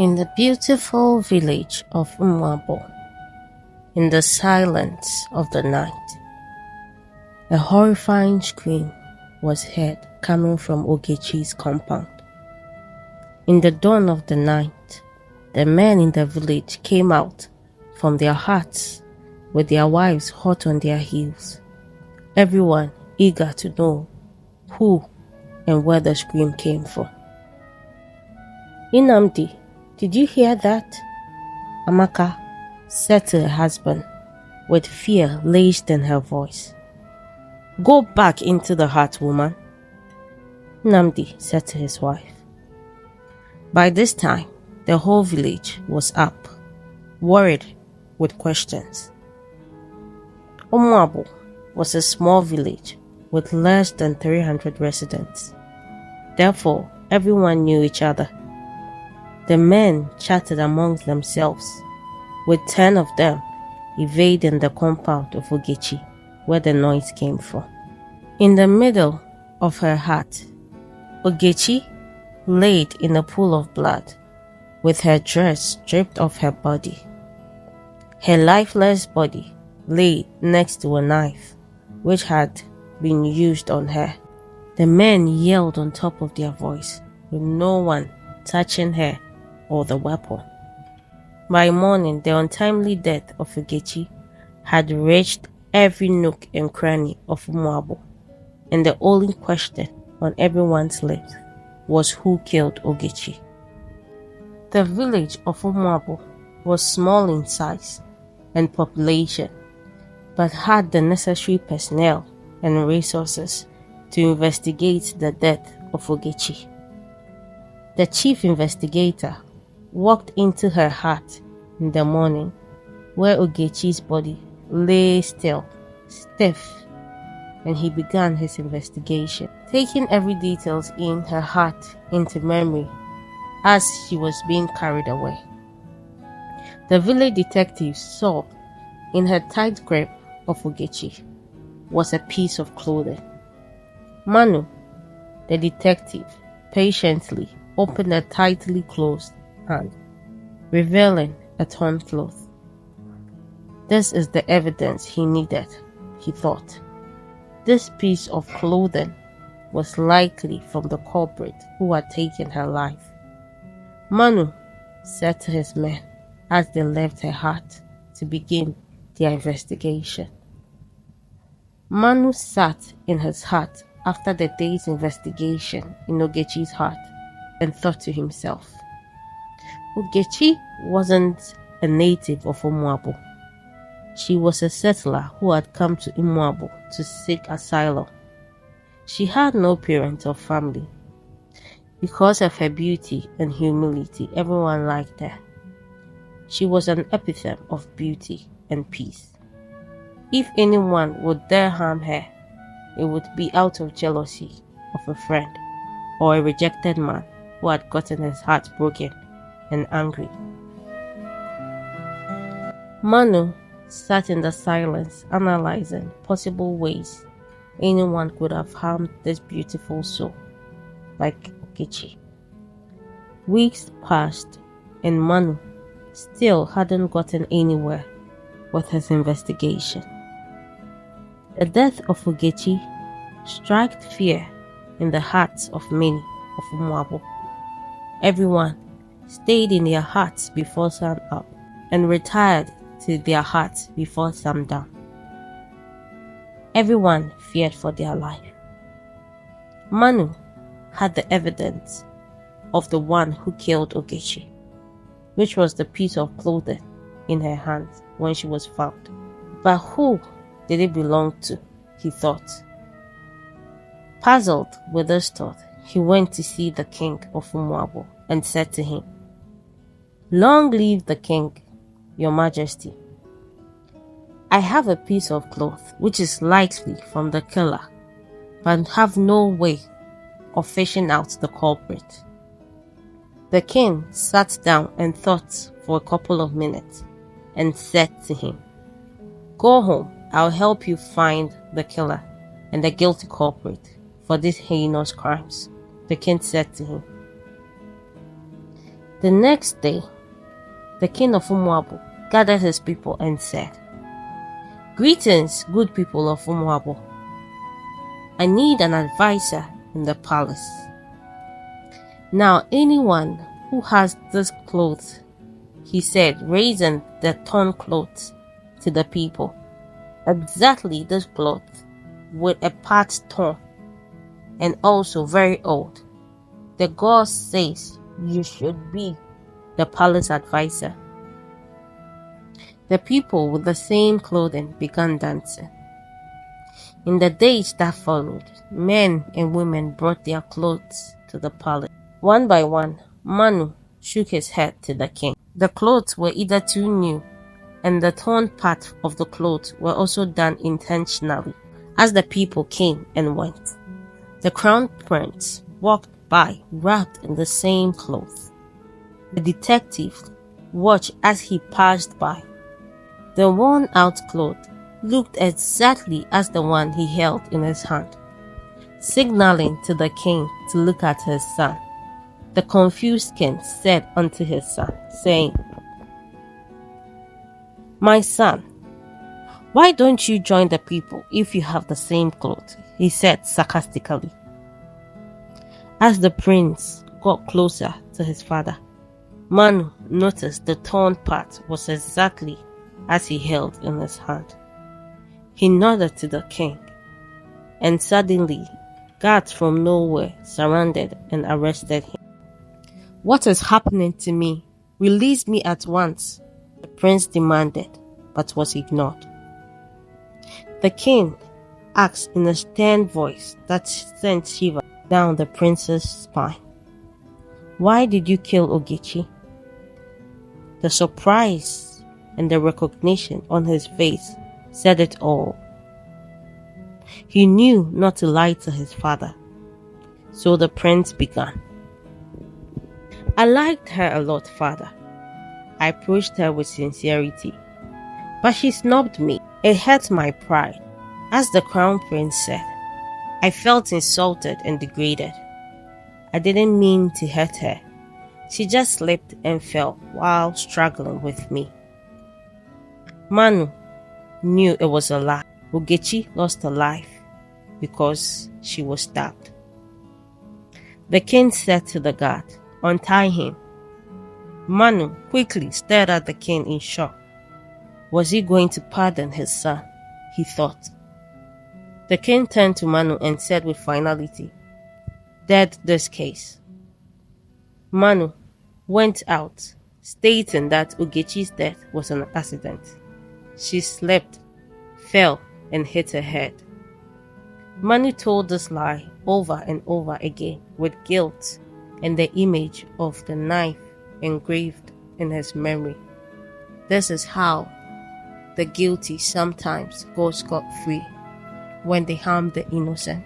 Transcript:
In the beautiful village of Umwabo, in the silence of the night, a horrifying scream was heard coming from Ogechi's compound. In the dawn of the night, the men in the village came out from their huts with their wives hot on their heels, everyone eager to know who and where the scream came from. "Inamdi, did you hear that?" Amaka said to her husband with fear laced in her voice. "Go back into the hut, woman," Nnamdi said to his wife. By this time, the whole village was up, worried with questions. Umuabu was a small village with less than 300 residents. Therefore, everyone knew each other. The men chatted amongst themselves, with 10 of them evading the compound of Ogechi, where the noise came from. In the middle of her hut, Ogechi laid in a pool of blood, with her dress stripped off her body. Her lifeless body lay next to a knife, which had been used on her. The men yelled on top of their voice, with no one touching her or the weapon. By morning, the untimely death of Ogechi had reached every nook and cranny of Umuabu, and the only question on everyone's lips was who killed Ogechi. The village of Umuabu was small in size and population, but had the necessary personnel and resources to investigate the death of Ogechi. The chief investigator walked into her hut in the morning, where Ogechi's body lay still, stiff, and he began his investigation, taking every details in her hut into memory as she was being carried away. The village detective saw in her tight grip of Ogechi was a piece of clothing. Manu, the detective, patiently opened a tightly closed hand, revealing a torn cloth. This is the evidence he needed, he thought. This piece of clothing was likely from the culprit who had taken her life. Manu said to his men as they left her hut to begin their investigation. Manu sat in his hut after the day's investigation in Ogechi's hut and thought to himself, Ogechi wasn't a native of Umuabu. She was a settler who had come to Umuabu to seek asylum. She had no parents or family. Because of her beauty and humility, everyone liked her. She was an epithet of beauty and peace. If anyone would dare harm her, it would be out of jealousy of a friend or a rejected man who had gotten his heart broken and angry. Manu sat in the silence, analyzing possible ways anyone could have harmed this beautiful soul, like Ogechi. Weeks passed, and Manu still hadn't gotten anywhere with his investigation. The death of Ogechi struck fear in the hearts of many of Umuabu. Everyone stayed in their huts before sun up and retired to their huts before sundown. Everyone feared for their life. Manu had the evidence of the one who killed Ogechi, which was the piece of clothing in her hand when she was found. But who did it belong to, he thought. Puzzled with this thought, he went to see the king of Umuabu and said to him, "Long live the king, your majesty. I have a piece of cloth which is likely from the killer, but have no way of fishing out the culprit." The king sat down and thought for a couple of minutes and said to him, "Go home, I'll help you find the killer and the guilty culprit for these heinous crimes," the king said to him. The next day, the king of Umuabu gathered his people and said, "Greetings, good people of Umuabu. I need an advisor in the palace. Now anyone who has this cloth," he said, raising the torn clothes to the people, "exactly this cloth, with a part torn, and also very old. The god says you should be the palace advisor." The people with the same clothing began dancing. In the days that followed, men and women brought their clothes to the palace. One by one, Manu shook his head to the king. The clothes were either too new, and the torn part of the clothes were also done intentionally. As the people came and went, the crown prince walked by wrapped in the same clothes. The detective watched as he passed by. The worn-out cloth looked exactly as the one he held in his hand. Signaling to the king to look at his son, the confused king said unto his son, saying, "My son, why don't you join the people if you have the same cloth?" he said sarcastically. As the prince got closer to his father, Manu noticed the torn part was exactly as he held in his hand. He nodded to the king, and suddenly guards from nowhere surrounded and arrested him. "What is happening to me? Release me at once," the prince demanded, but was ignored. The king asked in a stern voice that sent shiver down the prince's spine, "Why did you kill Ogechi?" The surprise and the recognition on his face said it all. He knew not to lie to his father, so the prince began. "I liked her a lot, father. I approached her with sincerity, but she snubbed me. It hurt my pride." As the crown prince said, "I felt insulted and degraded. I didn't mean to hurt her. She just slipped and fell while struggling with me." Manu knew it was a lie. Ogechi lost her life because she was stabbed. The king said to the guard, "Untie him." Manu quickly stared at the king in shock. Was he going to pardon his son? He thought. The king turned to Manu and said with finality, "Dead this case." Manu went out, stating that Ogechi's death was an accident. She slipped, fell, and hit her head. Manu told this lie over and over again with guilt and the image of the knife engraved in his memory. This is how the guilty sometimes go scot-free when they harm the innocent.